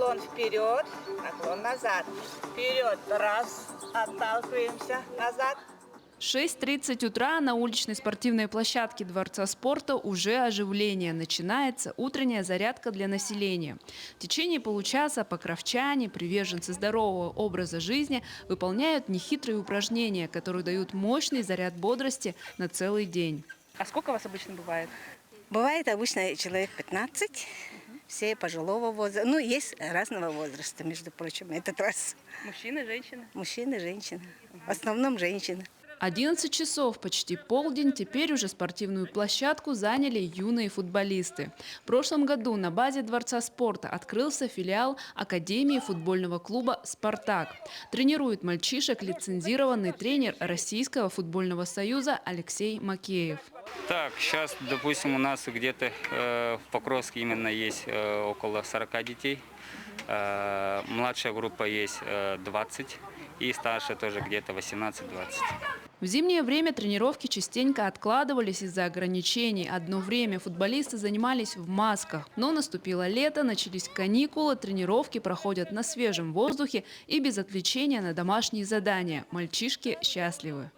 Наклон вперед, наклон назад. Вперед, раз, отталкиваемся, назад. 6:30 утра на уличной спортивной площадке Дворца спорта уже оживление. Начинается утренняя зарядка для населения. В течение получаса покровчане, приверженцы здорового образа жизни, выполняют нехитрые упражнения, которые дают мощный заряд бодрости на целый день. А сколько вас обычно бывает? Бывает обычно человек 15, все пожилого возраста. Ну, есть разного возраста, между прочим, этот раз. Мужчины, женщины? Мужчины, женщины. В основном женщины. 11 часов, почти полдень, теперь уже спортивную площадку заняли юные футболисты. В прошлом году на базе Дворца спорта открылся филиал Академии футбольного клуба «Спартак». Тренирует мальчишек лицензированный тренер Российского футбольного союза Алексей Макеев. Так, сейчас, допустим, у нас где-то в Покровске именно есть около 40 детей. Младшая группа есть 20 и старшая тоже где-то 18-20. В зимнее время тренировки частенько откладывались из-за ограничений. Одно время футболисты занимались в масках. Но наступило лето, начались каникулы, тренировки проходят на свежем воздухе и без отвлечения на домашние задания. Мальчишки счастливы.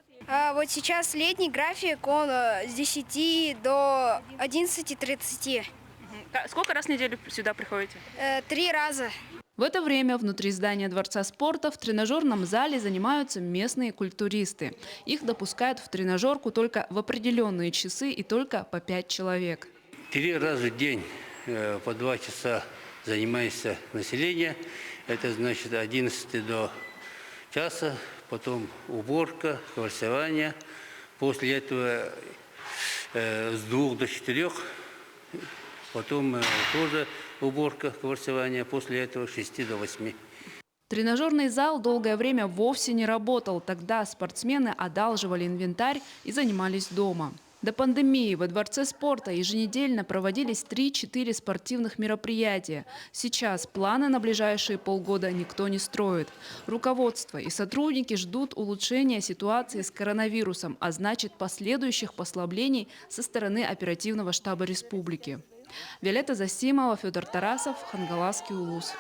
Вот сейчас летний график, он с 10 до 11:30. Сколько раз в неделю сюда приходите? 3 раза. В это время внутри здания Дворца спорта в тренажерном зале занимаются местные культуристы. Их допускают в тренажерку только в определенные часы и только по 5 человек. 3 раза в день по 2 часа занимается население. Это значит 11 до часа, потом уборка, кварцевание. После этого с 2 до 4, потом тоже уборка, кварцевание, после этого с 6 до 8. Тренажерный зал долгое время вовсе не работал. Тогда спортсмены одалживали инвентарь и занимались дома. До пандемии во Дворце спорта еженедельно проводились 3-4 спортивных мероприятия. Сейчас планы на ближайшие полгода никто не строит. Руководство и сотрудники ждут улучшения ситуации с коронавирусом, а значит последующих послаблений со стороны оперативного штаба республики. Виолетта Засимова, Федор Тарасов, Хангаласский улус.